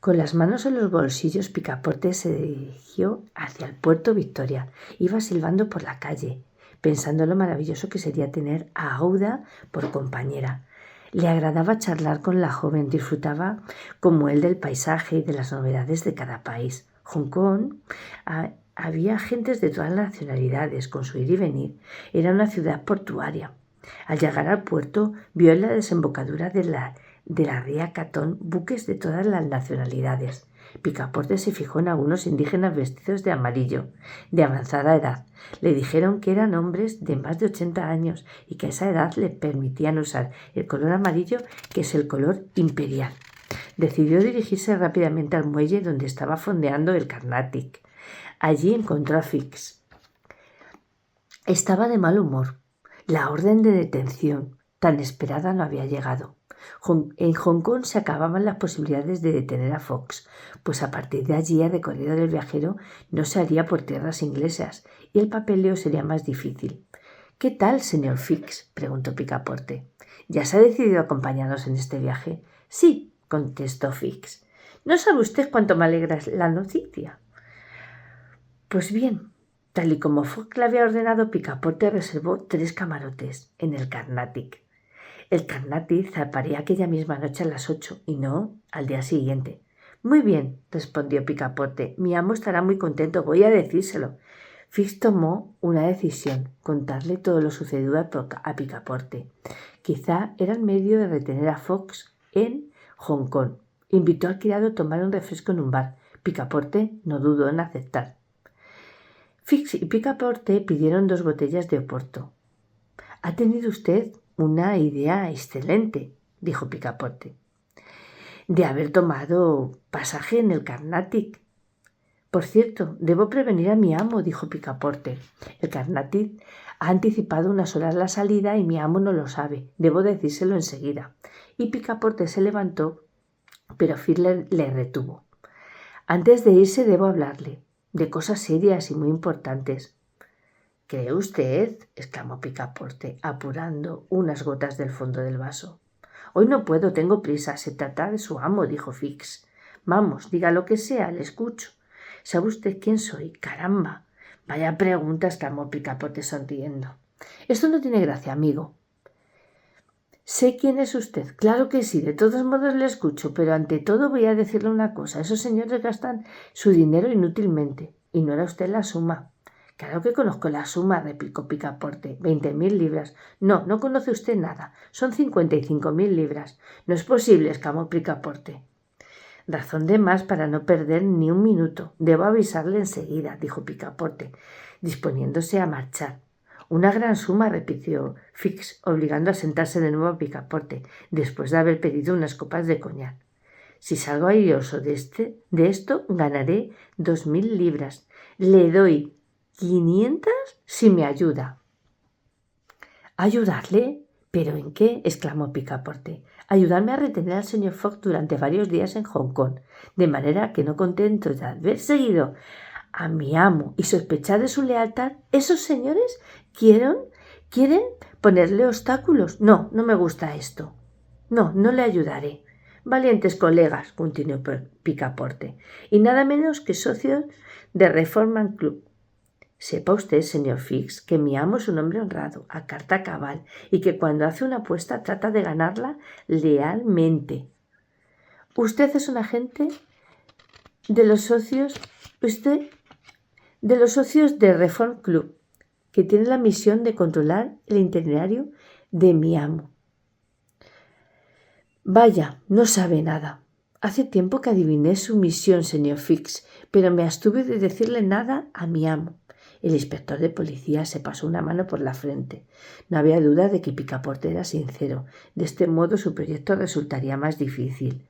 Con las manos en los bolsillos, Picaporte se dirigió hacia el puerto Victoria. Iba silbando por la calle, pensando en lo maravilloso que sería tener a Aouda por compañera. Le agradaba charlar con la joven, disfrutaba como él del paisaje y de las novedades de cada país. Hong Kong había gentes de todas las nacionalidades, con su ir y venir. Era una ciudad portuaria. Al llegar al puerto, vio en la desembocadura de la ría Catón buques de todas las nacionalidades. Picaporte se fijó en algunos indígenas vestidos de amarillo, de avanzada edad. Le dijeron que eran hombres de más de 80 años y que a esa edad le permitían usar el color amarillo, que es el color imperial. Decidió dirigirse rápidamente al muelle donde estaba fondeando el Carnatic. Allí encontró a Fix. Estaba de mal humor. La orden de detención tan esperada no había llegado. En Hong Kong se acababan las posibilidades de detener a Fox, pues a partir de allí el recorrido del viajero no se haría por tierras inglesas y el papeleo sería más difícil. «¿Qué tal, señor Fix?», preguntó Picaporte. «¿Ya se ha decidido a acompañarnos en este viaje?» «Sí», contestó Fix. «¿No sabe usted cuánto me alegra la noticia?» «Pues bien». Tal y como Fox le había ordenado, Picaporte reservó 3 camarotes en el Carnatic. El Carnatic zarparía aquella misma noche a las 8 y no al día siguiente. «Muy bien», respondió Picaporte. «Mi amo estará muy contento. Voy a decírselo». Fix tomó una decisión: contarle todo lo sucedido a Picaporte. Quizá era el medio de retener a Fox en Hong Kong. Invitó al criado a tomar un refresco en un bar. Picaporte no dudó en aceptar. Fix y Picaporte pidieron 2 botellas de Oporto. «Ha tenido usted una idea excelente», dijo Picaporte, «de haber tomado pasaje en el Carnatic». «Por cierto, debo prevenir a mi amo», dijo Picaporte. «El Carnatic ha anticipado unas horas la salida y mi amo no lo sabe. Debo decírselo enseguida». Y Picaporte se levantó, pero Fix le retuvo. «Antes de irse debo hablarle de cosas serias y muy importantes». «¿Cree usted?», exclamó Picaporte, apurando unas gotas del fondo del vaso. «Hoy no puedo, tengo prisa. Se trata de su amo», dijo Fix. «Vamos, diga lo que sea, le escucho». «¿Sabe usted quién soy? ¡Caramba!». «Vaya pregunta», exclamó Picaporte sonriendo. «Esto no tiene gracia, amigo». «Sé quién es usted». «Claro que sí, de todos modos le escucho, pero ante todo voy a decirle una cosa. Esos señores gastan su dinero inútilmente. ¿Ignora usted la suma?». «Claro que conozco la suma», replicó Picaporte. 20.000 libras. «No, no conoce usted nada. Son 55.000 libras». «No es posible», exclamó Picaporte. «Razón de más para no perder ni un minuto. Debo avisarle enseguida», dijo Picaporte, disponiéndose a marchar. «Una gran suma», repitió Fix, obligando a sentarse de nuevo a Picaporte, después de haber pedido unas copas de coñac. «Si salgo airoso de esto, ganaré 2.000 libras. Le doy 500 si me ayuda». «¿Ayudarle? ¿Pero en qué?», exclamó Picaporte. «Ayudarme a retener al señor Fox durante varios días en Hong Kong, de manera que, no contento de haber seguido a mi amo y sospechar de su lealtad, esos señores quieren ponerle obstáculos. No, no me gusta esto. No, no le ayudaré». «Valientes colegas», continuó Picaporte, «y nada menos que socios de Reform Club. Sepa usted, señor Fix, que mi amo es un hombre honrado, a carta cabal, y que cuando hace una apuesta trata de ganarla lealmente. Usted es un agente de los socios de Reform Club, que tiene la misión de controlar el itinerario de mi amo». «Vaya, no sabe nada». «Hace tiempo que adiviné su misión, señor Fix, pero me abstuve de decirle nada a mi amo». El inspector de policía se pasó una mano por la frente. No había duda de que Picaporte era sincero. De este modo su proyecto resultaría más difícil.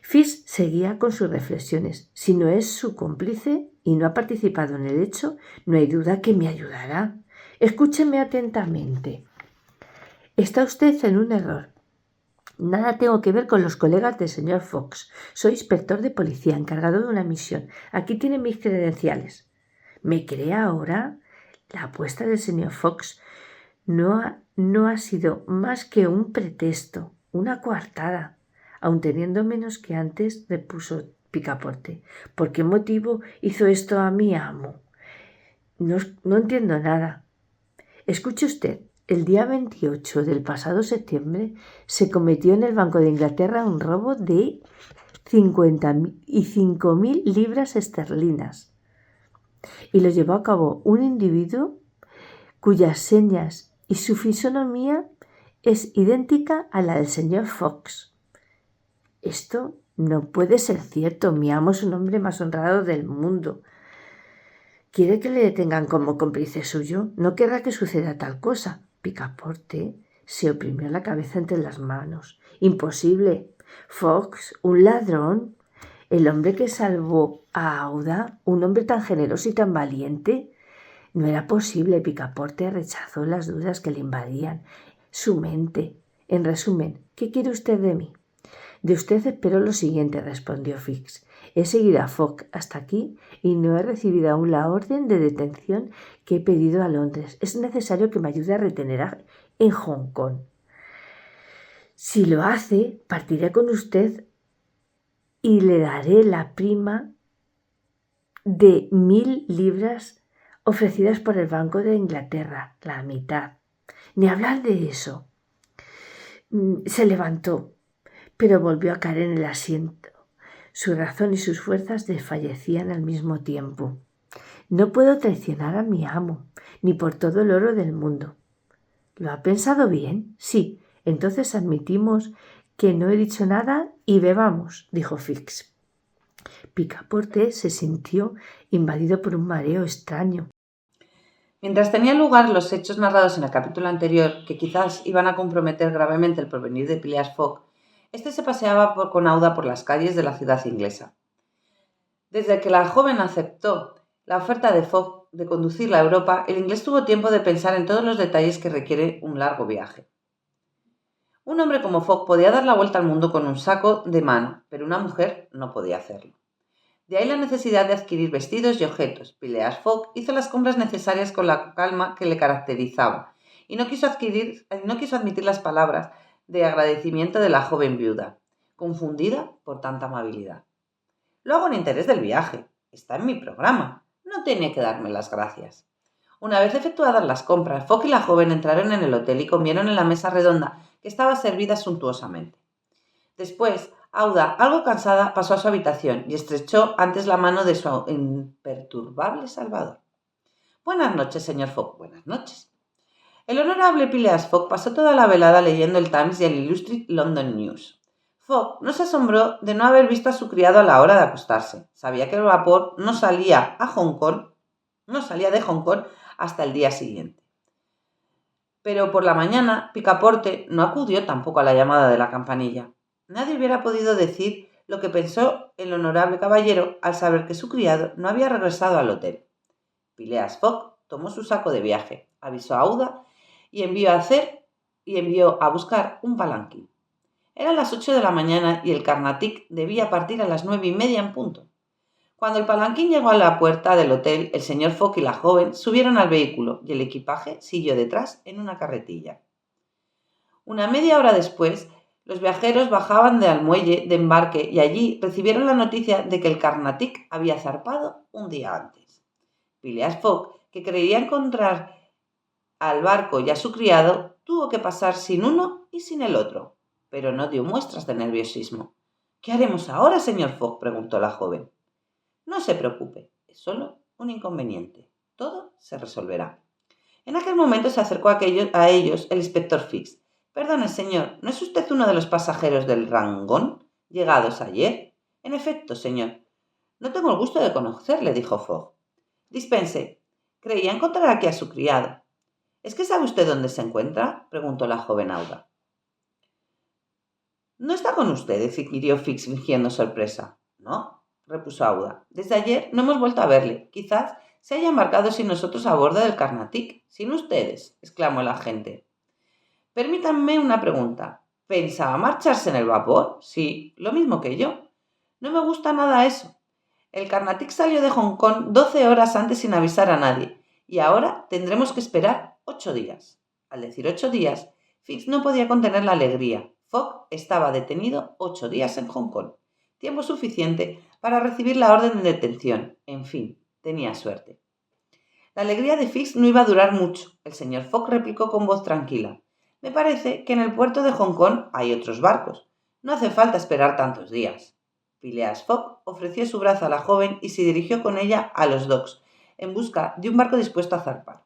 Fix seguía con sus reflexiones. «Si no es su cómplice y no ha participado en el hecho, no hay duda que me ayudará. Escúcheme atentamente. Está usted en un error. Nada tengo que ver con los colegas del señor Fox. Soy inspector de policía, encargado de una misión. Aquí tiene mis credenciales». «¿Me cree ahora? La apuesta del señor Fox no ha sido más que un pretexto, una coartada». «Aun teniendo menos que antes», repuso Picaporte. ¿Por qué motivo hizo esto a mi amo? No entiendo nada. Escuche usted, el día 28 del pasado septiembre se cometió en el Banco de Inglaterra un robo de 55.000 libras esterlinas y lo llevó a cabo un individuo cuyas señas y su fisonomía es idéntica a la del señor Fox. Esto no puede ser cierto. Mi amo es un hombre más honrado del mundo. ¿Quiere que le detengan como cómplice suyo? No querrá que suceda tal cosa. Picaporte se oprimió la cabeza entre las manos. Imposible. Fox, un ladrón, el hombre que salvó a Aouda, un hombre tan generoso y tan valiente. No era posible. Picaporte rechazó las dudas que le invadían su mente. En resumen, ¿qué quiere usted de mí? De usted espero lo siguiente, respondió Fix. He seguido a Fogg hasta aquí y no he recibido aún la orden de detención que he pedido a Londres. Es necesario que me ayude a retener en Hong Kong. Si lo hace, partiré con usted y le daré la prima de 1.000 libras ofrecidas por el Banco de Inglaterra, la mitad. Ni hablar de eso. Se levantó, pero volvió a caer en el asiento. Su razón y sus fuerzas desfallecían al mismo tiempo. No puedo traicionar a mi amo, ni por todo el oro del mundo. ¿Lo ha pensado bien? Sí. Entonces admitimos que no he dicho nada y bebamos, dijo Fix. Picaporte se sintió invadido por un mareo extraño. Mientras tenían lugar los hechos narrados en el capítulo anterior, que quizás iban a comprometer gravemente el porvenir de Phileas Fogg, este se paseaba con Aouda por las calles de la ciudad inglesa. Desde que la joven aceptó la oferta de Fogg de conducirla a Europa, el inglés tuvo tiempo de pensar en todos los detalles que requiere un largo viaje. Un hombre como Fogg podía dar la vuelta al mundo con un saco de mano, pero una mujer no podía hacerlo. De ahí la necesidad de adquirir vestidos y objetos. Phileas Fogg hizo las compras necesarias con la calma que le caracterizaba y no quiso admitir las palabras de agradecimiento de la joven viuda, confundida por tanta amabilidad. Lo hago en interés del viaje. Está en mi programa. No tiene que darme las gracias. Una vez efectuadas las compras, Fogg y la joven entraron en el hotel y comieron en la mesa redonda que estaba servida suntuosamente. Después, Aouda, algo cansada, pasó a su habitación y estrechó antes la mano de su imperturbable salvador. «Buenas noches, señor Fogg, buenas noches». El honorable Phileas Fogg pasó toda la velada leyendo el Times y el Illustrated London News. Fogg no se asombró de no haber visto a su criado a la hora de acostarse. Sabía que el vapor no salía de Hong Kong hasta el día siguiente. Pero por la mañana, Picaporte no acudió tampoco a la llamada de la campanilla. Nadie hubiera podido decir lo que pensó el honorable caballero al saber que su criado no había regresado al hotel. Phileas Fogg tomó su saco de viaje, avisó a Aouda y envió a buscar un palanquín. Eran las 8 de la mañana y el Carnatic debía partir a las 9:30 en punto. Cuando el palanquín llegó a la puerta del hotel, el señor Fogg y la joven subieron al vehículo y el equipaje siguió detrás en una carretilla. Una media hora después, los viajeros bajaban del muelle de embarque y allí recibieron la noticia de que el Carnatic había zarpado un día antes. Phileas Fogg, que creía encontrar al barco y a su criado, tuvo que pasar sin uno y sin el otro, pero no dio muestras de nerviosismo. «¿Qué haremos ahora, señor Fogg?», preguntó la joven. «No se preocupe, es solo un inconveniente. Todo se resolverá». En aquel momento se acercó a ellos el inspector Fix. «Perdone, señor, ¿no es usted uno de los pasajeros del Rangoon, llegados ayer?» «En efecto, señor». «No tengo el gusto de conocerle», dijo Fogg. «Dispense, creía encontrar aquí a su criado». «¿Es que sabe usted dónde se encuentra?», preguntó la joven Aouda. «¿No está con usted?», inquirió Fix fingiendo sorpresa. «No», repuso Aouda. «Desde ayer no hemos vuelto a verle. Quizás se haya embarcado sin nosotros a bordo del Carnatic». «¿Sin ustedes?», exclamó el agente. «Permítanme una pregunta. ¿Pensaba marcharse en el vapor?». «Sí, lo mismo que yo». «No me gusta nada eso. El Carnatic salió de Hong Kong 12 horas antes sin avisar a nadie, y ahora tendremos que esperar 8 días. Al decir 8 días, Fix no podía contener la alegría. Fogg estaba detenido 8 días en Hong Kong, tiempo suficiente para recibir la orden de detención. En fin, tenía suerte. La alegría de Fix no iba a durar mucho. El señor Fogg replicó con voz tranquila. Me parece que en el puerto de Hong Kong hay otros barcos. No hace falta esperar tantos días. Phileas Fogg ofreció su brazo a la joven y se dirigió con ella a los docks, en busca de un barco dispuesto a zarpar.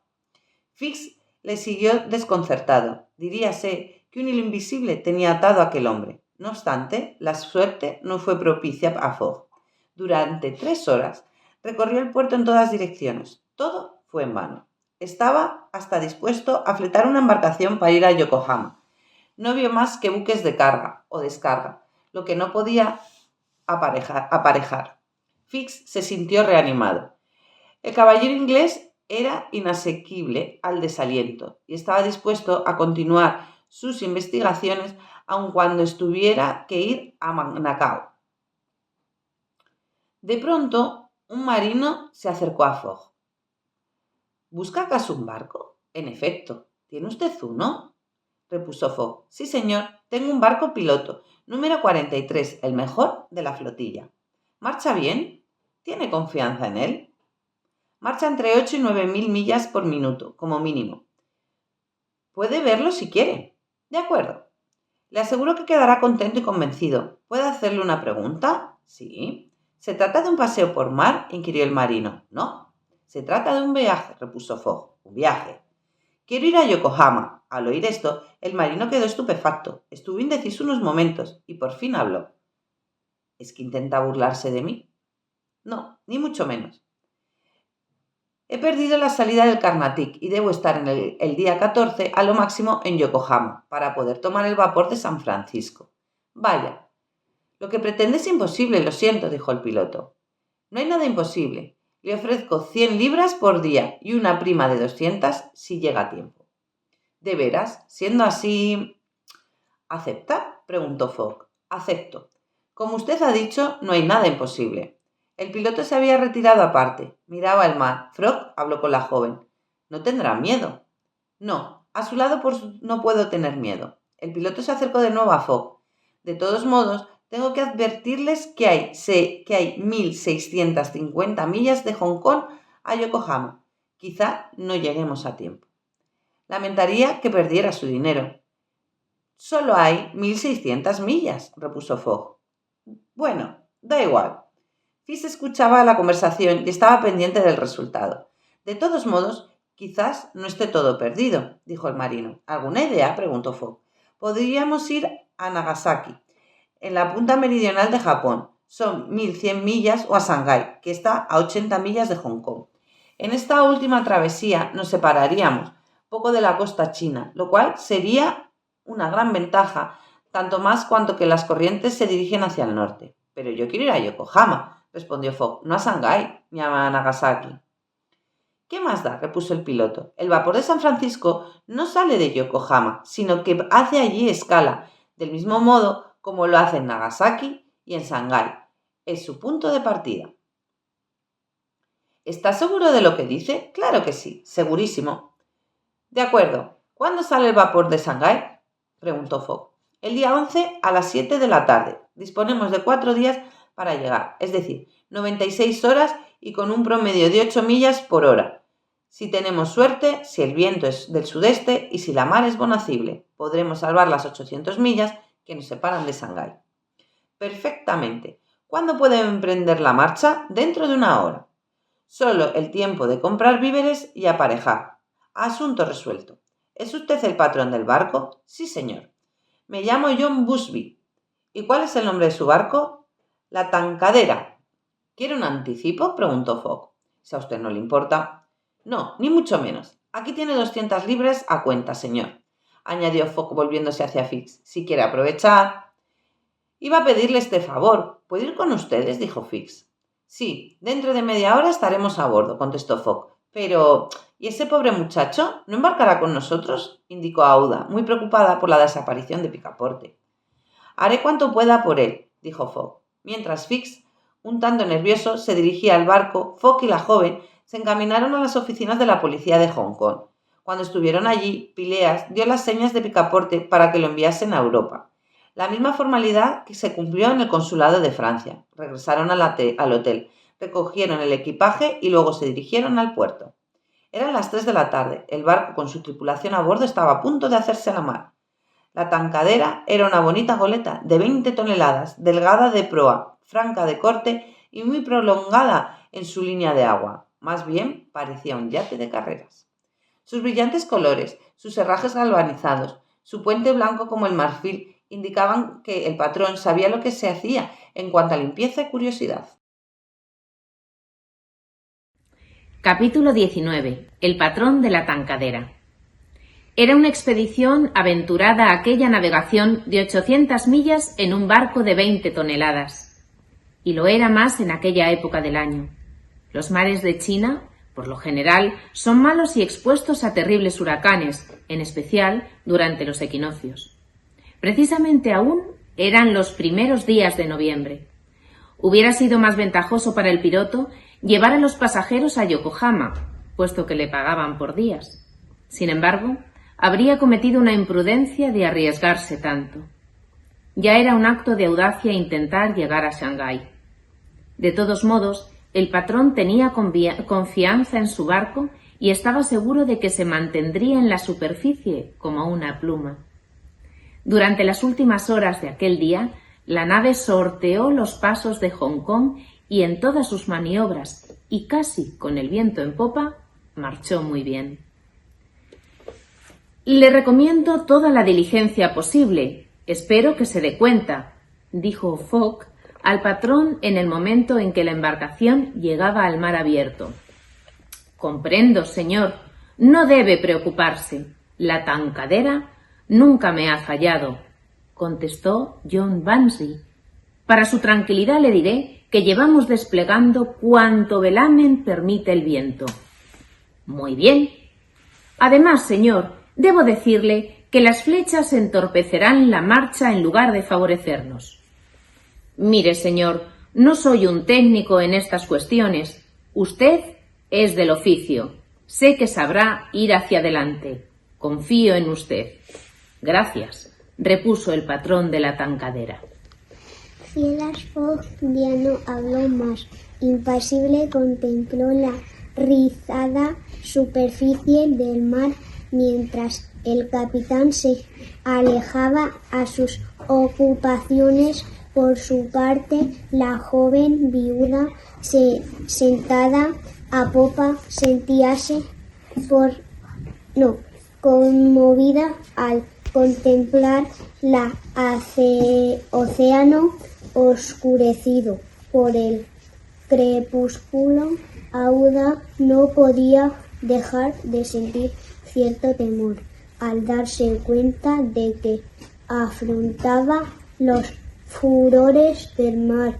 Fix le siguió desconcertado. Diríase que un hilo invisible tenía atado a aquel hombre. No obstante, la suerte no fue propicia a Fogg. Durante 3 horas recorrió el puerto en todas direcciones. Todo fue en vano. Estaba hasta dispuesto a fletar una embarcación para ir a Yokohama. No vio más que buques de carga o descarga, lo que no podía aparejar. Fix se sintió reanimado. El caballero inglés era inasequible al desaliento y estaba dispuesto a continuar sus investigaciones aun cuando estuviera que ir a Macao. De pronto, un marino se acercó a Fogg. ¿Busca acaso un barco? En efecto, ¿tiene usted uno? Repuso Fogg. Sí, señor, tengo un barco piloto, número 43, el mejor de la flotilla. ¿Marcha bien? ¿Tiene confianza en él? Marcha entre 8 y 9.000 millas por minuto, como mínimo. Puede verlo si quiere. De acuerdo. Le aseguro que quedará contento y convencido. ¿Puedo hacerle una pregunta? Sí. ¿Se trata de un paseo por mar? Inquirió el marino. No. Se trata de un viaje, repuso Fogg. Un viaje. Quiero ir a Yokohama. Al oír esto, el marino quedó estupefacto. Estuvo indeciso unos momentos y por fin habló. ¿Es que intenta burlarse de mí? No, ni mucho menos. He perdido la salida del Carnatic y debo estar en el día 14 a lo máximo en Yokohama para poder tomar el vapor de San Francisco. Vaya, lo que pretende es imposible, lo siento, dijo el piloto. No hay nada imposible. Le ofrezco 100 libras por día y una prima de 200 si llega a tiempo. ¿De veras? Siendo así... ¿Acepta? Preguntó Fogg. Acepto. Como usted ha dicho, no hay nada imposible. El piloto se había retirado aparte. Miraba el mar. Fogg habló con la joven. ¿No tendrá miedo? No, a su lado no puedo tener miedo. El piloto se acercó de nuevo a Fogg. De todos modos, tengo que advertirles que hay 1.650 millas de Hong Kong a Yokohama. Quizá no lleguemos a tiempo. Lamentaría que perdiera su dinero. Solo hay 1.600 millas, repuso Fogg. Bueno, da igual. Fix escuchaba la conversación y estaba pendiente del resultado. De todos modos, quizás no esté todo perdido, dijo el marino. ¿Alguna idea? Preguntó Fogg. Podríamos ir a Nagasaki, en la punta meridional de Japón. Son 1.100 millas, o a Shanghái, que está a 80 millas de Hong Kong. En esta última travesía nos separaríamos poco de la costa china, lo cual sería una gran ventaja, tanto más cuanto que las corrientes se dirigen hacia el norte. Pero yo quiero ir a Yokohama, respondió Fogg, no a Shanghái ni a Nagasaki. ¿Qué más da? Repuso el piloto. El vapor de San Francisco no sale de Yokohama, sino que hace allí escala, del mismo modo como lo hace en Nagasaki y en Shanghái. Es su punto de partida. ¿Está seguro de lo que dice? Claro que sí, segurísimo. De acuerdo. ¿Cuándo sale el vapor de Shanghái? Preguntó Fogg. El día 11 a las 7 de la tarde. Disponemos de 4 días para llegar, es decir, 96 horas y con un promedio de 8 millas por hora. Si tenemos suerte, si el viento es del sudeste y si la mar es bonacible, podremos salvar las 800 millas que nos separan de Shanghái. Perfectamente. ¿Cuándo puede emprender la marcha? Dentro de 1 hora. Solo el tiempo de comprar víveres y aparejar. Asunto resuelto. ¿Es usted el patrón del barco? Sí, señor. Me llamo John Busby. ¿Y cuál es el nombre de su barco? La Tankadera. ¿Quiere un anticipo? Preguntó Fogg. Si a usted no le importa. No, ni mucho menos. Aquí tiene 200 libras a cuenta, señor, añadió Fogg volviéndose hacia Fix. Si quiere aprovechar. Iba a pedirle este favor. ¿Puedo ir con ustedes? Dijo Fix. Sí, dentro de media hora estaremos a bordo, contestó Fogg. Pero... ¿y ese pobre muchacho no embarcará con nosotros? Indicó Aouda, muy preocupada por la desaparición de Picaporte. Haré cuanto pueda por él, dijo Fogg. Mientras Fix, un tanto nervioso, se dirigía al barco, Fogg y la joven se encaminaron a las oficinas de la policía de Hong Kong. Cuando estuvieron allí, Phileas dio las señas de Picaporte para que lo enviasen a Europa. La misma formalidad que se cumplió en el consulado de Francia. Regresaron al hotel, recogieron el equipaje y luego se dirigieron al puerto. Eran las 3 de la tarde. El barco con su tripulación a bordo estaba a punto de hacerse a la mar. La Tankadera era una bonita goleta de 20 toneladas, delgada de proa, franca de corte y muy prolongada en su línea de agua. Más bien parecía un yate de carreras. Sus brillantes colores, sus herrajes galvanizados, su puente blanco como el marfil indicaban que el patrón sabía lo que se hacía en cuanto a limpieza y curiosidad. Capítulo 19. El patrón de la Tankadera. Era una expedición aventurada aquella navegación de 800 millas en un barco de 20 toneladas. Y lo era más en aquella época del año. Los mares de China, por lo general, son malos y expuestos a terribles huracanes, en especial durante los equinoccios. Precisamente aún eran los primeros días de noviembre. Hubiera sido más ventajoso para el piloto llevar a los pasajeros a Yokohama, puesto que le pagaban por días. Sin embargo, habría cometido una imprudencia de arriesgarse tanto. Ya era un acto de audacia intentar llegar a Shanghái. De todos modos, el patrón tenía confianza en su barco y estaba seguro de que se mantendría en la superficie como una pluma. Durante las últimas horas de aquel día, la nave sorteó los pasos de Hong Kong y en todas sus maniobras, y casi con el viento en popa, marchó muy bien. Le recomiendo toda la diligencia posible. Espero que se dé cuenta, dijo Fogg al patrón en el momento en que la embarcación llegaba al mar abierto. Comprendo, señor. No debe preocuparse. La Tankadera nunca me ha fallado, contestó John Bansi. Para su tranquilidad le diré que llevamos desplegando cuanto velamen permite el viento. Muy bien. Además, señor, debo decirle que las flechas entorpecerán la marcha en lugar de favorecernos. Mire, señor, no soy un técnico en estas cuestiones. Usted es del oficio. Sé que sabrá ir hacia adelante. Confío en usted. Gracias, repuso el patrón de la Tankadera. Phileas Fogg ya no habló más. Impasible contempló la rizada superficie del mar mientras el capitán se alejaba a sus ocupaciones. Por su parte, la joven viuda, sentada a popa, sentíase conmovida al contemplar el océano oscurecido por el crepúsculo. Aouda no podía dejar de sentir cierto temor al darse cuenta de que afrontaba los furores del mar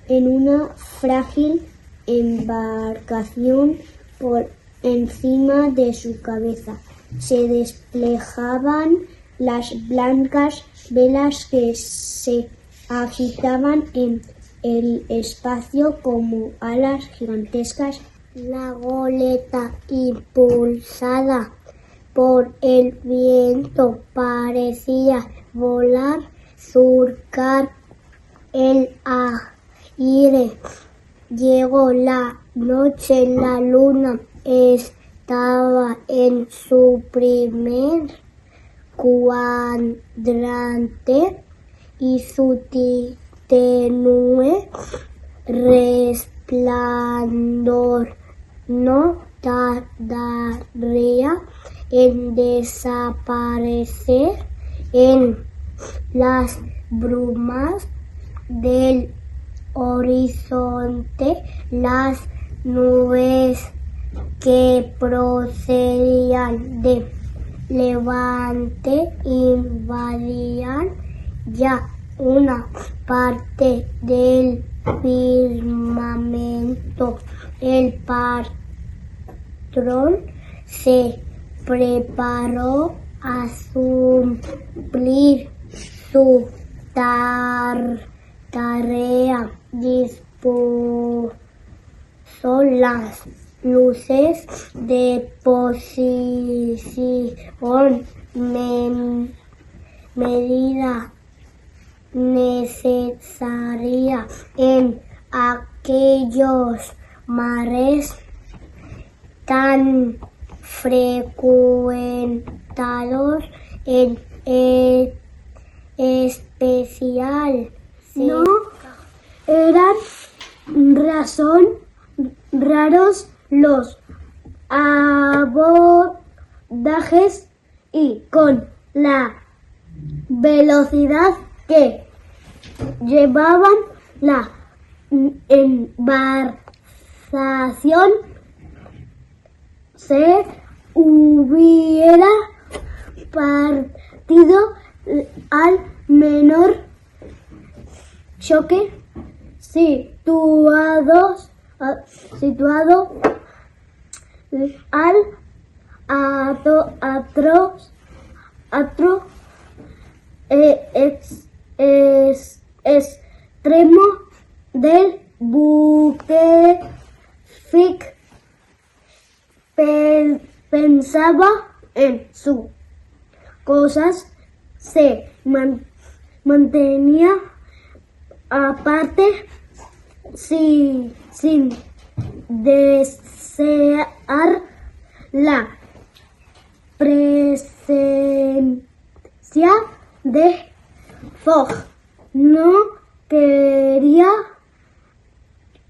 en una frágil embarcación. Por encima de su cabeza se desplegaban las blancas velas que se agitaban en el espacio como alas gigantescas. La goleta, impulsada por el viento, parecía volar, surcar el aire. Llegó la noche, la luna estaba en su primer cuadrante y su tenue resplandor no tardaría en desaparecer en las brumas del horizonte. Las nubes que procedían de levante invadían ya una parte del firmamento. El patrón se preparó a cumplir su tarea. Dispuso las luces de posición, medida necesaria en aquellos mares tan frecuentados en especial. No eran raros los abordajes y con la velocidad que llevaban la embarcación se hubiera partido al menor choque situado al extremo del buque. Fick pensaba en sus cosas, se mantenía aparte sin desear la presencia de Fogg. No quería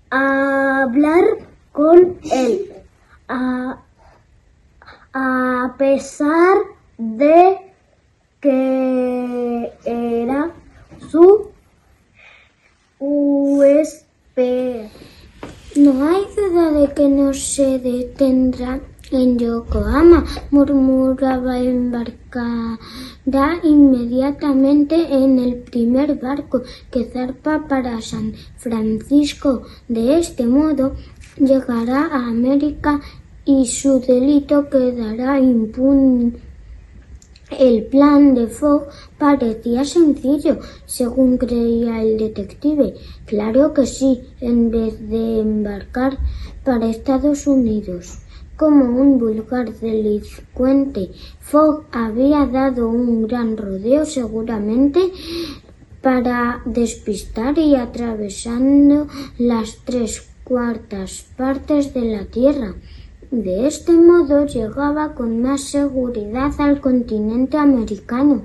hablar con él, a pesar de que era su huésped. No hay duda de que no se detendrá en Yokohama, murmuraba, embarcará inmediatamente en el primer barco que zarpa para San Francisco. De este modo llegará a América y su delito quedará impune. El plan de Fogg parecía sencillo, según creía el detective. Claro que sí, en vez de embarcar para Estados Unidos como un vulgar delincuente, Fogg había dado un gran rodeo, seguramente para despistar y atravesando las 3/4 partes de la Tierra. De este modo llegaba con más seguridad al continente americano,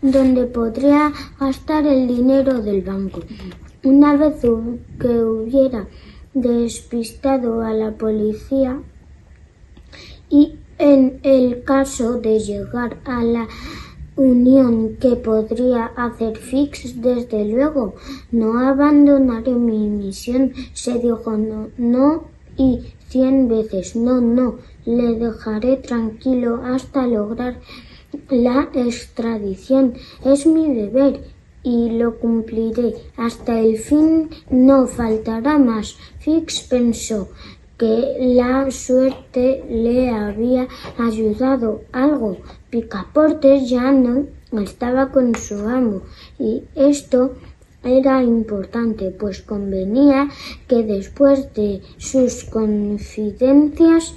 donde podría gastar el dinero del banco. Una vez que hubiera despistado a la policía y en el caso de llegar a la unión que podría hacer Fix, desde luego, no abandonaré mi misión, se dijo. No y 100 veces no, le dejaré tranquilo hasta lograr la extradición. Es mi deber y lo cumpliré hasta el fin, no faltará más. Fix pensó que la suerte le había ayudado algo. Picaporte ya no estaba con su amo y esto era importante, pues convenía que después de sus confidencias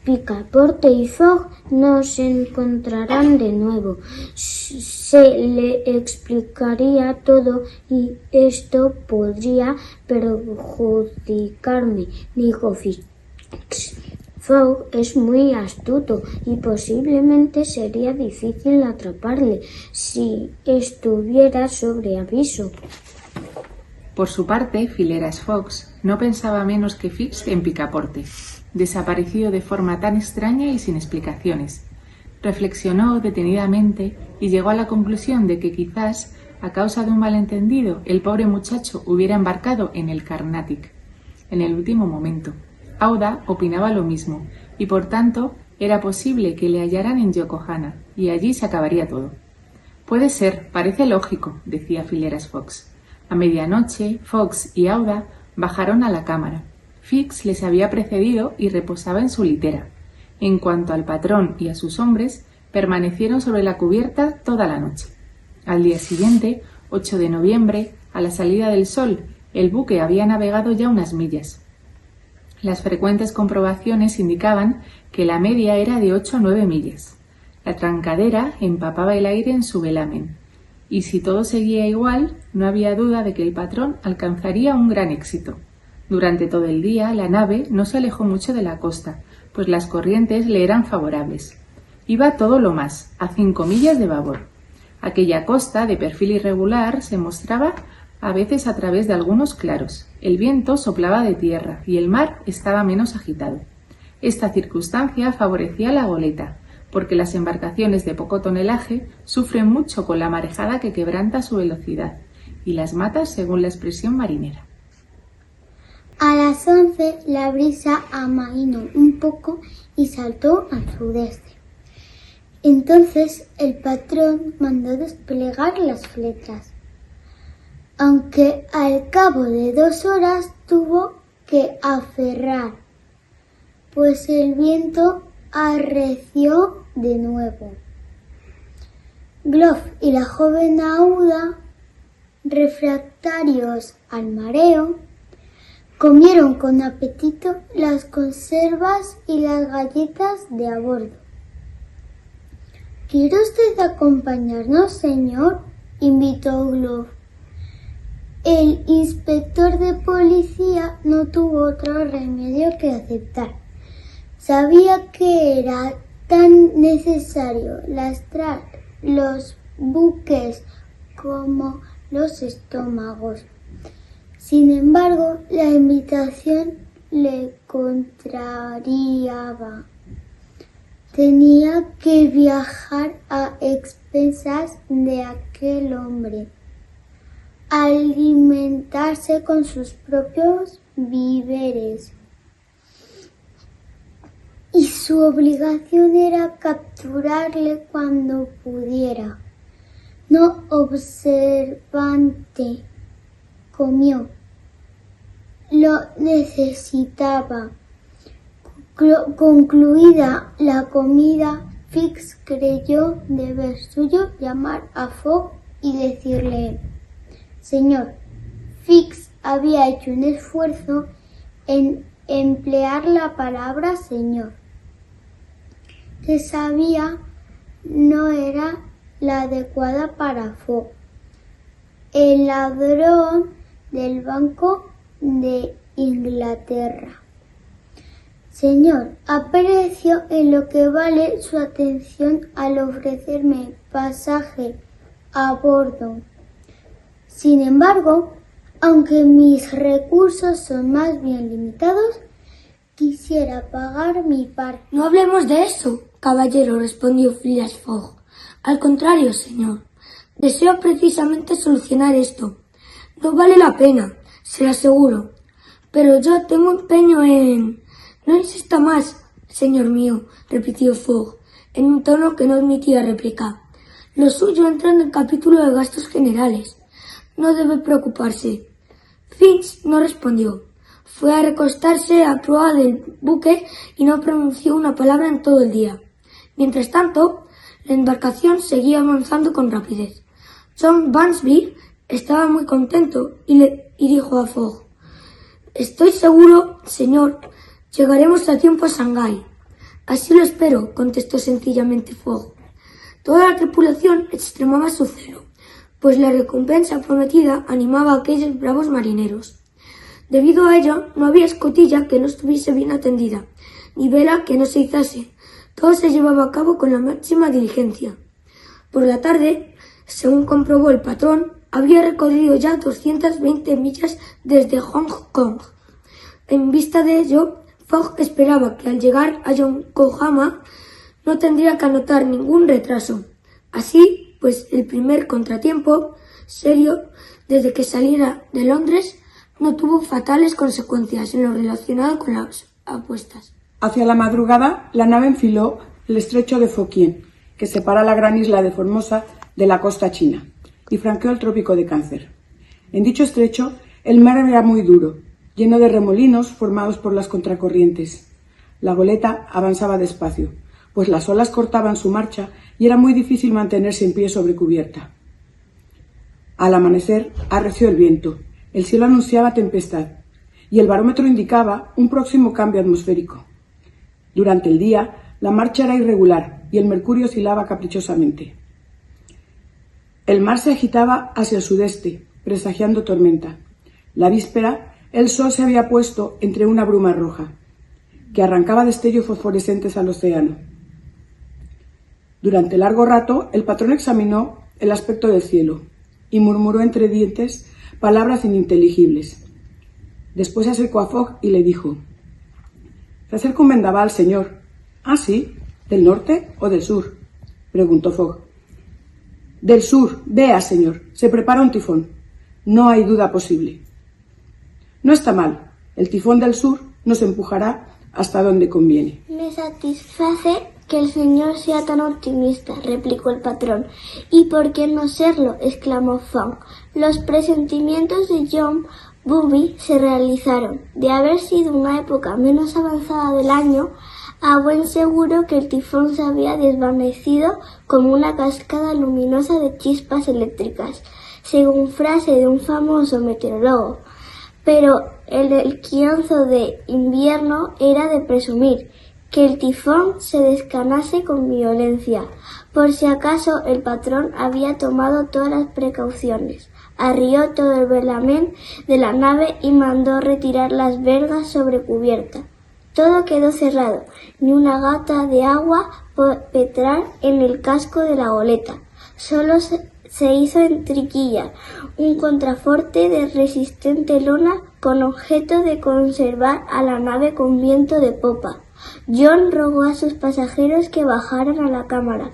Picaporte y Fogg no se encontraran de nuevo. Se le explicaría todo y esto podría perjudicarme, dijo Fix. Fogg es muy astuto y posiblemente sería difícil atraparle si estuviera sobre aviso. Por su parte, Phileas Fogg no pensaba menos que Fix en Picaporte, desaparecido de forma tan extraña y sin explicaciones. Reflexionó detenidamente y llegó a la conclusión de que quizás, a causa de un malentendido, el pobre muchacho hubiera embarcado en el Carnatic en el último momento. Aouda opinaba lo mismo, y por tanto era posible que le hallaran en Yokohama, y allí se acabaría todo. Puede ser, parece lógico, decía Phileas Fogg. A medianoche, Fogg y Aouda bajaron a la cámara. Fix les había precedido y reposaba en su litera. En cuanto al patrón y a sus hombres, permanecieron sobre la cubierta toda la noche. Al día siguiente, 8 de noviembre, a la salida del sol, el buque había navegado ya unas millas. Las frecuentes comprobaciones indicaban que la media era de 8 a 9 millas. La trancadera empapaba el aire en su velamen. y si todo seguía igual, no había duda de que el patrón alcanzaría un gran éxito. Durante todo el día, la nave no se alejó mucho de la costa, pues las corrientes le eran favorables. Iba todo lo más, a 5 millas de babor. Aquella costa, de perfil irregular, se mostraba a veces a través de algunos claros. El viento soplaba de tierra y el mar estaba menos agitado. Esta circunstancia favorecía a la goleta, porque las embarcaciones de poco tonelaje sufren mucho con la marejada que quebranta su velocidad, y las mata según la expresión marinera. A las 11 la brisa amainó un poco y saltó al sudeste. Entonces el patrón mandó desplegar las flechas, aunque al cabo de 2 horas tuvo que aferrar, pues el viento arreció de nuevo. Glove y la joven Aouda, refractarios al mareo, comieron con apetito las conservas y las galletas de a bordo. ¿Quiere usted acompañarnos, señor?, invitó Glove. El inspector de policía no tuvo otro remedio que aceptar. Sabía que era tan necesario lastrar los buques como los estómagos. Sin embargo, la invitación le contrariaba. Tenía que viajar a expensas de aquel hombre, alimentarse con sus propios víveres, y su obligación era capturarle cuando pudiera. No obstante, comió. Lo necesitaba. Concluida la comida, Fix creyó deber suyo llamar a Fogg y decirle: «Señor». Fix había hecho un esfuerzo en emplear la palabra señor, que sabía no era la adecuada para Fogg, el ladrón del Banco de Inglaterra. «Señor, aprecio en lo que vale su atención al ofrecerme pasaje a bordo. Sin embargo, aunque mis recursos son más bien limitados, quisiera pagar mi parte». «No hablemos de eso, caballero», respondió Phileas Fogg. «Al contrario, señor, deseo precisamente solucionar esto. No vale la pena, se lo aseguro. Pero yo tengo empeño en...» «No insista más, señor mío», repitió Fogg, en un tono que no admitía réplica. «Lo suyo entra en el capítulo de gastos generales. No debe preocuparse». Fix no respondió. Fue a recostarse a proa del buque y no pronunció una palabra en todo el día. Mientras tanto, la embarcación seguía avanzando con rapidez. John Bunsby estaba muy contento y dijo a Fogg: «Estoy seguro, señor, llegaremos a tiempo a Shanghái». «Así lo espero», contestó sencillamente Fogg. Toda la tripulación extremaba su celo, pues la recompensa prometida animaba a aquellos bravos marineros. Debido a ello, no había escotilla que no estuviese bien atendida, ni vela que no se izase. Todo se llevaba a cabo con la máxima diligencia. Por la tarde, según comprobó el patrón, había recorrido ya 220 millas desde Hong Kong. En vista de ello, Fogg esperaba que al llegar a Yokohama no tendría que anotar ningún retraso. Así, pues el primer contratiempo serio desde que saliera de Londres no tuvo fatales consecuencias en lo relacionado con las apuestas. Hacia la madrugada, la nave enfiló el estrecho de Fokien, que separa la gran isla de Formosa de la costa china, y franqueó el trópico de Cáncer. En dicho estrecho, el mar era muy duro, lleno de remolinos formados por las contracorrientes. La goleta avanzaba despacio, pues las olas cortaban su marcha y era muy difícil mantenerse en pie sobre cubierta. Al amanecer, arreció el viento, el cielo anunciaba tempestad, y el barómetro indicaba un próximo cambio atmosférico. Durante el día, la marcha era irregular y el mercurio oscilaba caprichosamente. El mar se agitaba hacia el sudeste, presagiando tormenta. La víspera, el sol se había puesto entre una bruma roja, que arrancaba destellos fosforescentes al océano. Durante largo rato, el patrón examinó el aspecto del cielo y murmuró entre dientes palabras ininteligibles. Después se acercó a Fogg y le dijo: «Se acerca un vendaval, señor». «¿Ah, sí? ¿Del norte o del sur?», preguntó Fogg. «Del sur. Vea, señor, se prepara un tifón. No hay duda posible». «No está mal. El tifón del sur nos empujará hasta donde conviene». Me satisface que el señor sea tan optimista, replicó el patrón. «¿Y por qué no serlo?», exclamó Fogg. Los presentimientos de John Booby se realizaron. De haber sido una época menos avanzada del año, a buen seguro que el tifón se había desvanecido como una cascada luminosa de chispas eléctricas, según frase de un famoso meteorólogo. Pero el equinoccio de invierno era de presumir que el tifón se descanase con violencia. Por si acaso, el patrón había tomado todas las precauciones. Arrió todo el velamen de la nave y mandó retirar las vergas sobre cubierta. Todo quedó cerrado, ni una gota de agua petrar en el casco de la goleta. Solo se hizo en triquilla un contraforte de resistente lona con objeto de conservar a la nave con viento de popa. John rogó a sus pasajeros que bajaran a la cámara,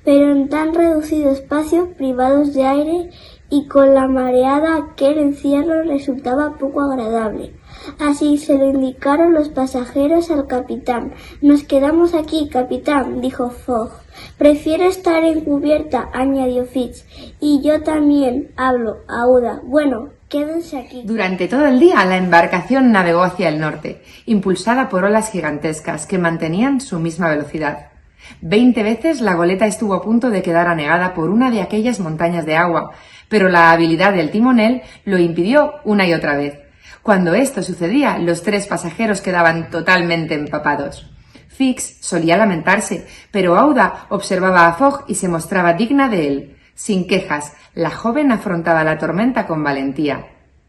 pero en tan reducido espacio, privados de aire y con la mareada, aquel encierro resultaba poco agradable. Así se lo indicaron los pasajeros al capitán. «Nos quedamos aquí, capitán», dijo Fogg. «Prefiero estar en cubierta», añadió Fitz. «Y yo también», habló Aouda. «Bueno, quédense aquí». Durante todo el día la embarcación navegó hacia el norte, impulsada por olas gigantescas que mantenían su misma velocidad. 20 veces la goleta estuvo a punto de quedar anegada por una de aquellas montañas de agua, pero la habilidad del timonel lo impidió una y otra vez. Cuando esto sucedía, los 3 pasajeros quedaban totalmente empapados. Fix solía lamentarse, pero Aouda observaba a Fogg y se mostraba digna de él. Sin quejas, la joven afrontaba la tormenta con valentía.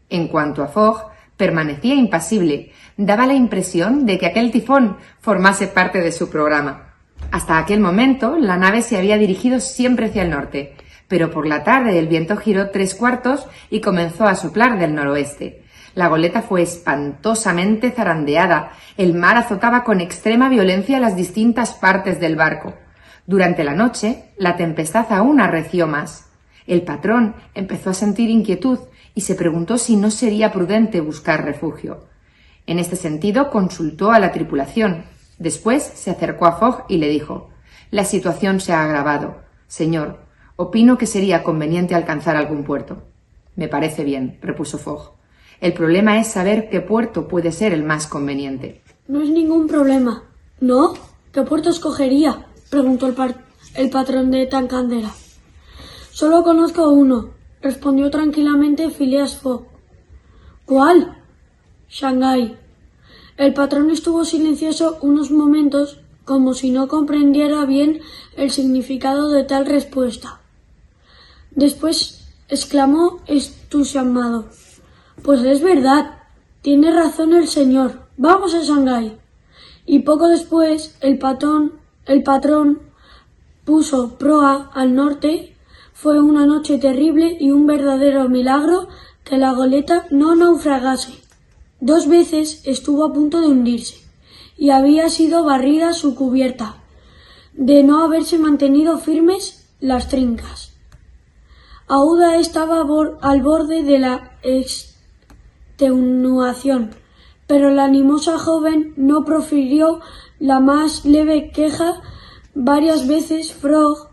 En cuanto a Fogg, permanecía impasible. Daba la impresión de que aquel tifón formase parte de su programa. Hasta aquel momento, la nave se había dirigido siempre hacia el norte, pero por la tarde el viento giró 3/4 y comenzó a soplar del noroeste. La goleta fue espantosamente zarandeada. El mar azotaba con extrema violencia las distintas partes del barco. Durante la noche, la tempestad aún arreció más. El patrón empezó a sentir inquietud y se preguntó si no sería prudente buscar refugio. En este sentido, consultó a la tripulación. Después se acercó a Fogg y le dijo: «La situación se ha agravado. Señor, opino que sería conveniente alcanzar algún puerto». «Me parece bien», repuso Fogg. «El problema es saber qué puerto puede ser el más conveniente». «No es ningún problema». «¿No? ¿Qué puerto escogería?», preguntó el patrón de Tankandera. «Solo conozco uno», respondió tranquilamente Phileas Fogg. «¿Cuál?». «Shanghái». El patrón estuvo silencioso unos momentos, como si no comprendiera bien el significado de tal respuesta. Después exclamó entusiasmado: «Pues es verdad, tiene razón el señor. Vamos a Shanghái». Y poco después el patrón puso proa al norte. Fue una noche terrible y un verdadero milagro que la goleta no naufragase. 2 veces estuvo a punto de hundirse y había sido barrida su cubierta, de no haberse mantenido firmes las trincas. Aouda estaba al borde de la extenuación, pero la animosa joven no profirió la más leve queja. Varias veces Fogg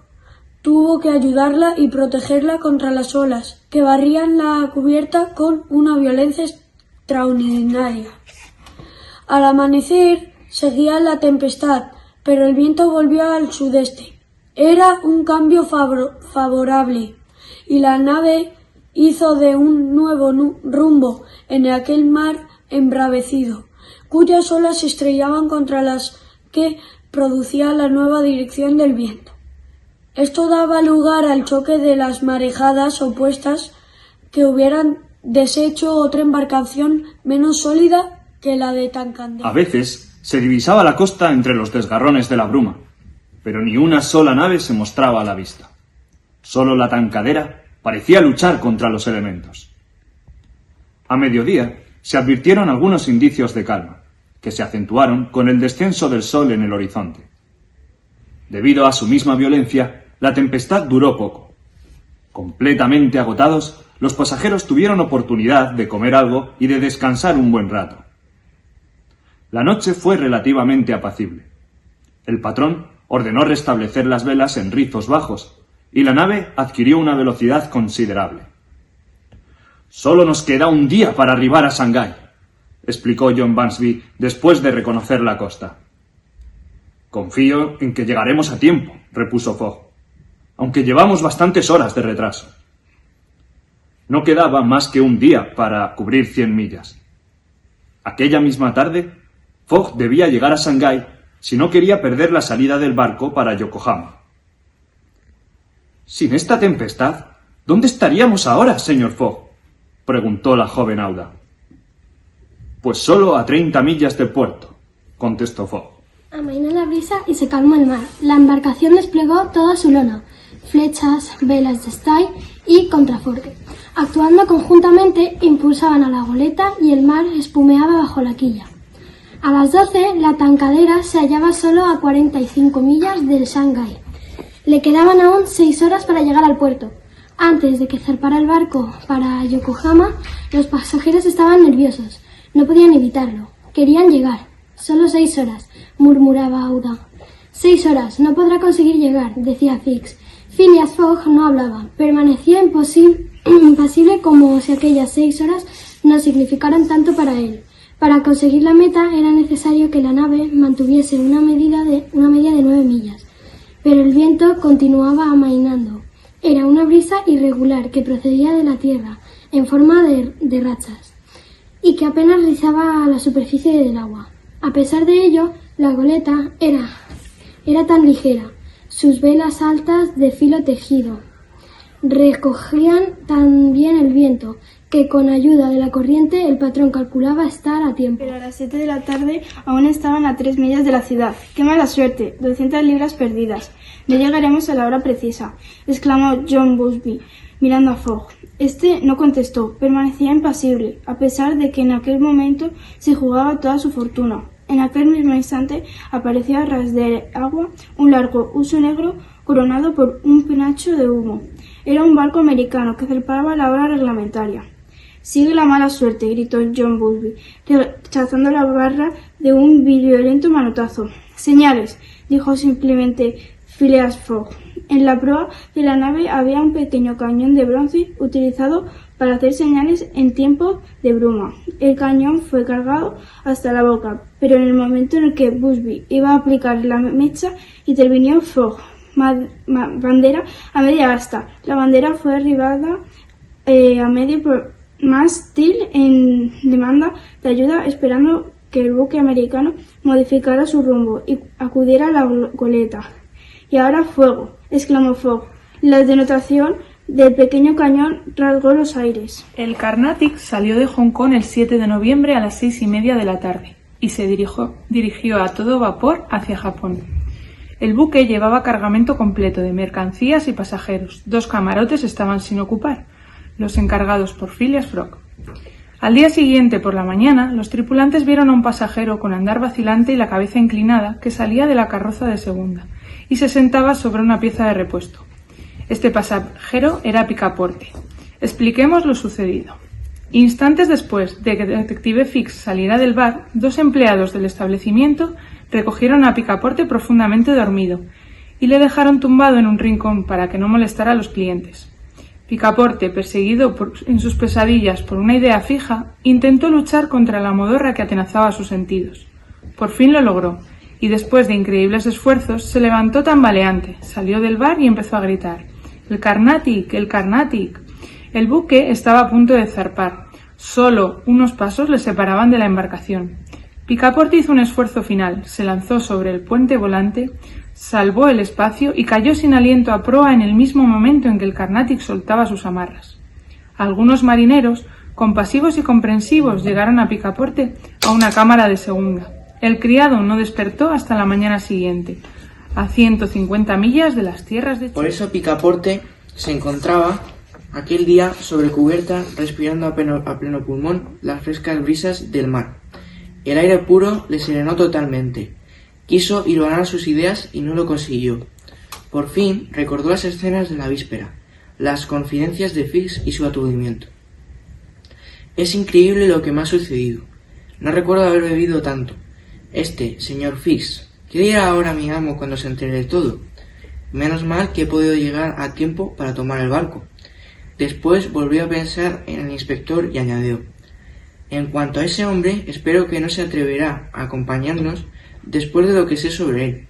tuvo que ayudarla y protegerla contra las olas, que barrían la cubierta con una violencia extraordinaria. Al amanecer seguía la tempestad, pero el viento volvió al sudeste. Era un cambio favorable, y la nave hizo de un nuevo rumbo en aquel mar embravecido, cuyas olas se estrellaban contra las que producía la nueva dirección del viento. Esto daba lugar al choque de las marejadas opuestas que hubieran deshecho otra embarcación menos sólida que la de Tancandera. A veces se divisaba la costa entre los desgarrones de la bruma, pero ni una sola nave se mostraba a la vista. Solo la Tancadera parecía luchar contra los elementos. A mediodía se advirtieron algunos indicios de calma, que se acentuaron con el descenso del sol en el horizonte. Debido a su misma violencia, la tempestad duró poco. Completamente agotados, los pasajeros tuvieron oportunidad de comer algo y de descansar un buen rato. La noche fue relativamente apacible. El patrón ordenó restablecer las velas en rizos bajos, y la nave adquirió una velocidad considerable. «Solo nos queda un día para arribar a Shanghái», explicó John Bunsby después de reconocer la costa. «Confío en que llegaremos a tiempo», repuso Fogg, «aunque llevamos bastantes horas de retraso». No quedaba más que un día para cubrir 100 millas. Aquella misma tarde, Fogg debía llegar a Shanghái si no quería perder la salida del barco para Yokohama. «Sin esta tempestad, ¿dónde estaríamos ahora, señor Fogg?», preguntó la joven Auda. «Pues solo a 30 millas del puerto», contestó Fogg. Amainó la brisa y se calmó el mar. La embarcación desplegó toda su lona, flechas, velas de stay y contrafuertes. Actuando conjuntamente, impulsaban a la goleta y el mar espumeaba bajo la quilla. A las 12, la Tancadera se hallaba solo a 45 millas del Shanghái. Le quedaban aún 6 horas para llegar al puerto. Antes de que zarpara el barco para Yokohama, los pasajeros estaban nerviosos. No podían evitarlo. Querían llegar. Solo 6 horas, murmuraba Auda. 6 horas, no podrá conseguir llegar, decía Fix. Phileas Fogg no hablaba. Permanecía impasible como si aquellas 6 horas no significaran tanto para él. Para conseguir la meta era necesario que la nave mantuviese una media de 9 millas. Pero el viento continuaba amainando. Era una brisa irregular que procedía de la tierra, en forma de rachas, y que apenas rizaba la superficie del agua. A pesar de ello, la goleta era tan ligera. Sus velas altas de filo tejido recogían tan bien el viento que con ayuda de la corriente el patrón calculaba estar a tiempo. Pero a las 7 de la tarde aún estaban a 3 millas de la ciudad. ¡Qué mala suerte! 200 libras perdidas. No llegaremos a la hora precisa, exclamó John Bunsby, mirando a Fogg. Este no contestó, permanecía impasible, a pesar de que en aquel momento se jugaba toda su fortuna. En aquel mismo instante apareció a ras de agua un largo huso negro coronado por un penacho de humo. Era un barco americano que zarpaba a la hora reglamentaria. «Sigue la mala suerte», gritó John Bunsby, rechazando la barra de un violento manotazo. «Señales», dijo simplemente Phileas Fogg. En la proa de la nave había un pequeño cañón de bronce utilizado para hacer señales en tiempo de bruma. El cañón fue cargado hasta la boca, pero en el momento en el que Bunsby iba a aplicar la mecha, intervino Fogg. Bandera a media asta. La bandera fue arribada a medio mástil en demanda de ayuda, esperando que el buque americano modificara su rumbo y acudiera a la goleta. «Y ahora fuego», exclamó Fogg. La denotación del pequeño cañón rasgó los aires. El Carnatic salió de Hong Kong el 7 de noviembre a las 6:30 de la tarde y se dirigió a todo vapor hacia Japón. El buque llevaba cargamento completo de mercancías y pasajeros. 2 camarotes estaban sin ocupar, los encargados por Phileas Fogg. Al día siguiente, por la mañana, los tripulantes vieron a un pasajero con andar vacilante y la cabeza inclinada que salía de la carroza de segunda y se sentaba sobre una pieza de repuesto. Este pasajero era Picaporte. Expliquemos lo sucedido. Instantes después de que el detective Fix saliera del bar, 2 empleados del establecimiento recogieron a Picaporte profundamente dormido y le dejaron tumbado en un rincón para que no molestara a los clientes. Picaporte, perseguido en sus pesadillas por una idea fija, intentó luchar contra la modorra que atenazaba sus sentidos. Por fin lo logró, y después de increíbles esfuerzos se levantó tambaleante, salió del bar y empezó a gritar: «¡El Carnatic! ¡El Carnatic!». El buque estaba a punto de zarpar. Solo unos pasos le separaban de la embarcación. Picaporte hizo un esfuerzo final, se lanzó sobre el puente volante, salvó el espacio y cayó sin aliento a proa en el mismo momento en que el Carnatic soltaba sus amarras. Algunos marineros, compasivos y comprensivos, llegaron a Picaporte a una cámara de segunda. El criado no despertó hasta la mañana siguiente, a 150 millas de las tierras de Chile. Por eso Picaporte se encontraba aquel día sobre cubierta, respirando a pleno pulmón las frescas brisas del mar. El aire puro le serenó totalmente. Quiso hilvanar sus ideas y no lo consiguió. Por fin recordó las escenas de la víspera, las confidencias de Fix y su aturdimiento. Es increíble lo que me ha sucedido. No recuerdo haber bebido tanto. Señor Fix, ¿qué dirá ahora mi amo cuando se entere de todo? Menos mal que he podido llegar a tiempo para tomar el barco. Después volvió a pensar en el inspector y añadió: en cuanto a ese hombre, espero que no se atreverá a acompañarnos después de lo que sé sobre él.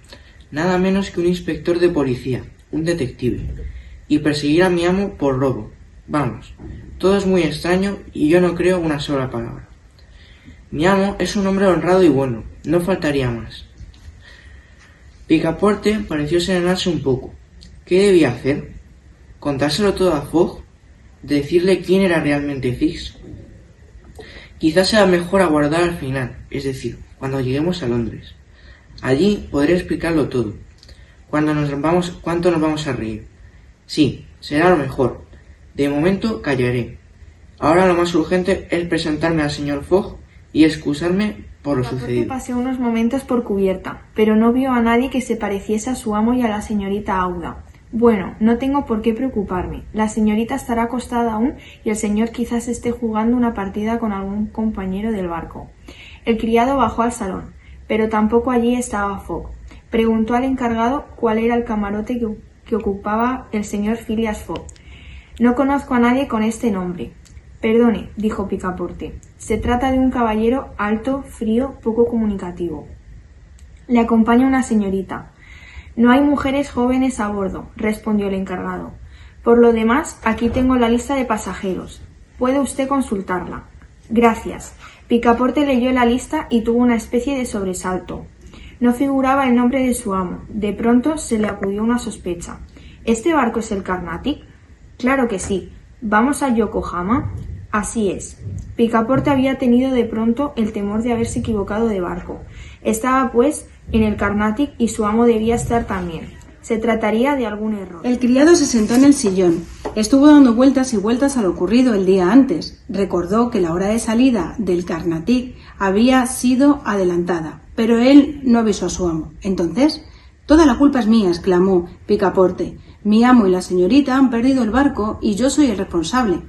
Nada menos que un inspector de policía, un detective, y perseguir a mi amo por robo. Vamos, todo es muy extraño y yo no creo una sola palabra. Mi amo es un hombre honrado y bueno, no faltaría más. Picaporte pareció serenarse un poco. ¿Qué debía hacer? ¿Contárselo todo a Fogg? ¿Decirle quién era realmente Fix? Quizás sea mejor aguardar al final, es decir, cuando lleguemos a Londres. Allí podré explicarlo todo. ¿Cuánto nos vamos a reír? Sí, será lo mejor. De momento callaré. Ahora lo más urgente es presentarme al señor Fogg y excusarme por lo sucedido. Paseó unos momentos por cubierta, pero no vio a nadie que se pareciese a su amo y a la señorita Aouda. Bueno, no tengo por qué preocuparme. La señorita estará acostada aún y el señor quizás esté jugando una partida con algún compañero del barco. El criado bajó al salón, pero tampoco allí estaba Fogg. Preguntó al encargado cuál era el camarote que ocupaba el señor Phileas Fogg. No conozco a nadie con este nombre. Perdone, dijo Picaporte. Se trata de un caballero alto, frío, poco comunicativo. Le acompaña una señorita. No hay mujeres jóvenes a bordo, respondió el encargado. Por lo demás, aquí tengo la lista de pasajeros. Puede usted consultarla. Gracias. Picaporte leyó la lista y tuvo una especie de sobresalto. No figuraba el nombre de su amo. De pronto se le acudió una sospecha. ¿Este barco es el Carnatic? Claro que sí. ¿Vamos a Yokohama? Así es. Picaporte había tenido de pronto el temor de haberse equivocado de barco. Estaba, pues, en el Carnatic y su amo debía estar también. Se trataría de algún error. El criado se sentó en el sillón. Estuvo dando vueltas y vueltas a lo ocurrido el día antes. Recordó que la hora de salida del Carnatic había sido adelantada, pero él no avisó a su amo. Entonces, toda la culpa es mía, exclamó Picaporte. Mi amo y la señorita han perdido el barco y yo soy el responsable.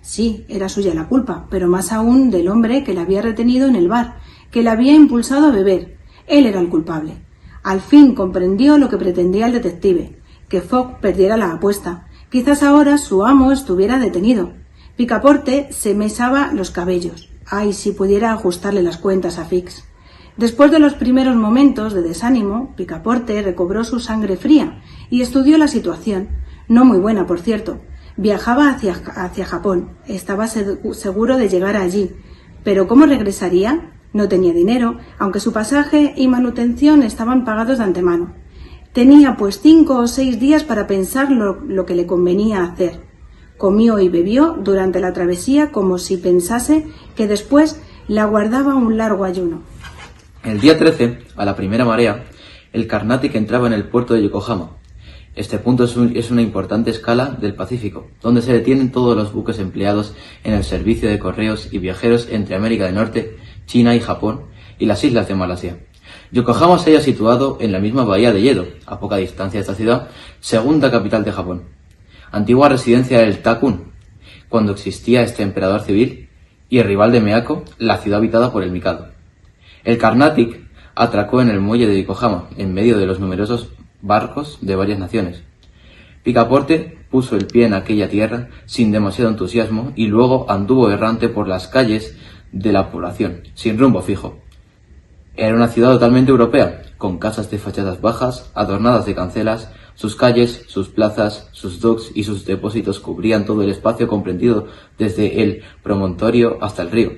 Sí, era suya la culpa, pero más aún del hombre que la había retenido en el bar, que la había impulsado a beber. Él era el culpable. Al fin comprendió lo que pretendía el detective, que Fogg perdiera la apuesta. Quizás ahora su amo estuviera detenido. Picaporte se mesaba los cabellos. Ay, si pudiera ajustarle las cuentas a Fix. Después de los primeros momentos de desánimo, Picaporte recobró su sangre fría y estudió la situación. No muy buena, por cierto. Viajaba hacia Japón. Estaba seguro de llegar allí. ¿Pero cómo regresaría? No tenía dinero, aunque su pasaje y manutención estaban pagados de antemano. Tenía pues 5 o 6 días para pensar lo que le convenía hacer. Comió y bebió durante la travesía como si pensase que después le aguardaba un largo ayuno. El día 13, a la primera marea, el Carnatic entraba en el puerto de Yokohama. Este punto es una importante escala del Pacífico, donde se detienen todos los buques empleados en el servicio de correos y viajeros entre América del Norte, China y Japón, y las islas de Malasia. Yokohama se halla situado en la misma bahía de Yedo, a poca distancia de esta ciudad, segunda capital de Japón. Antigua residencia del Takun, cuando existía este emperador civil, y el rival de Meako, la ciudad habitada por el Mikado. El Carnatic atracó en el muelle de Yokohama, en medio de los numerosos barcos de varias naciones. Picaporte puso el pie en aquella tierra sin demasiado entusiasmo y luego anduvo errante por las calles de la población, sin rumbo fijo. Era una ciudad totalmente europea, con casas de fachadas bajas, adornadas de cancelas. Sus calles, sus plazas, sus docks y sus depósitos cubrían todo el espacio comprendido desde el promontorio hasta el río.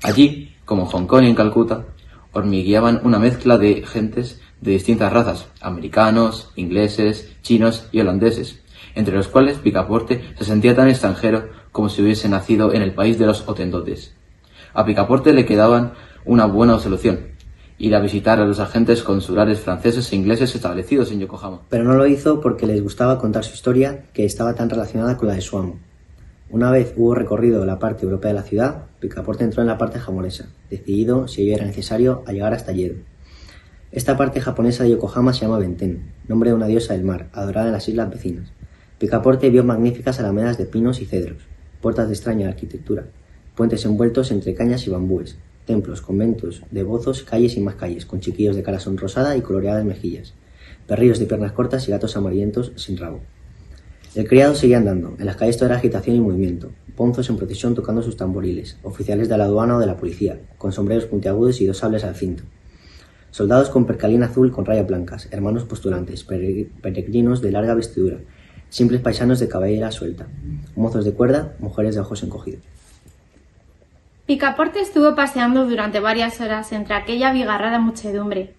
Allí, como en Hong Kong y en Calcuta, hormigueaban una mezcla de gentes de distintas razas, americanos, ingleses, chinos y holandeses, entre los cuales Picaporte se sentía tan extranjero como si hubiese nacido en el país de los Hotentotes. A Picaporte le quedaban una buena solución: ir a visitar a los agentes consulares franceses e ingleses establecidos en Yokohama. Pero no lo hizo porque les gustaba contar su historia, que estaba tan relacionada con la de su amo. Una vez hubo recorrido la parte europea de la ciudad, Picaporte entró en la parte japonesa, decidido, si ello era necesario, a llegar hasta Yedo. Esta parte japonesa de Yokohama se llama Benten, nombre de una diosa del mar, adorada en las islas vecinas. Picaporte vio magníficas alamedas de pinos y cedros, puertas de extraña arquitectura, puentes envueltos entre cañas y bambúes, templos, conventos, devozos, calles y más calles, con chiquillos de cara sonrosada y coloreadas mejillas, perrillos de piernas cortas y gatos amarillentos sin rabo. El criado seguía andando, en las calles toda era agitación y movimiento, bonzos en procesión tocando sus tamboriles, oficiales de la aduana o de la policía, con sombreros puntiagudos y 2 sables al cinto, soldados con percalín azul con rayas blancas, hermanos postulantes, peregrinos de larga vestidura, simples paisanos de cabellera suelta, mozos de cuerda, mujeres de ojos encogidos. Picaporte estuvo paseando durante varias horas entre aquella abigarrada muchedumbre.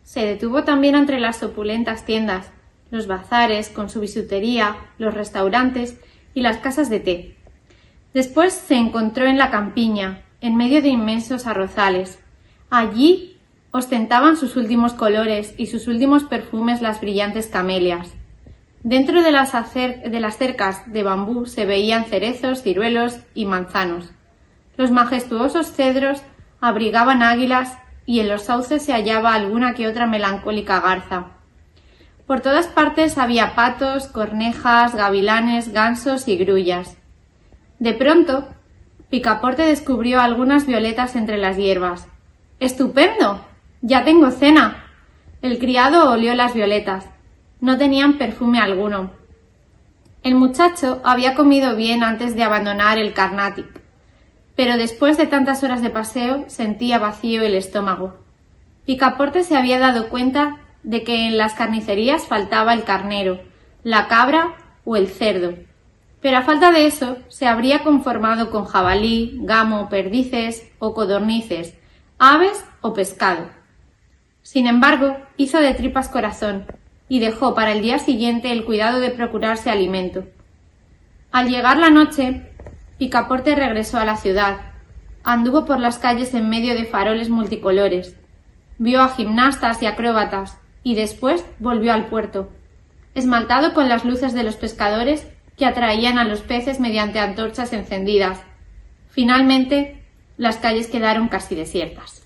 Se detuvo también entre las opulentas tiendas, los bazares con su bisutería, los restaurantes y las casas de té. Después se encontró en la campiña, en medio de inmensos arrozales. Allí ostentaban sus últimos colores y sus últimos perfumes las brillantes camelias. Dentro de las cercas de bambú se veían cerezos, ciruelos y manzanos. Los majestuosos cedros abrigaban águilas y en los sauces se hallaba alguna que otra melancólica garza. Por todas partes había patos, cornejas, gavilanes, gansos y grullas. De pronto, Picaporte descubrió algunas violetas entre las hierbas. ¡Estupendo! ¡Ya tengo cena! El criado olió las violetas. No tenían perfume alguno. El muchacho había comido bien antes de abandonar el Carnatic, pero después de tantas horas de paseo sentía vacío el estómago. Picaporte se había dado cuenta de que en las carnicerías faltaba el carnero, la cabra o el cerdo, pero a falta de eso se habría conformado con jabalí, gamo, perdices o codornices, aves o pescado. Sin embargo, hizo de tripas corazón y dejó para el día siguiente el cuidado de procurarse alimento. Al llegar la noche, Picaporte regresó a la ciudad. Anduvo por las calles en medio de faroles multicolores. Vio a gimnastas y acróbatas y después volvió al puerto, esmaltado con las luces de los pescadores que atraían a los peces mediante antorchas encendidas. Finalmente, las calles quedaron casi desiertas.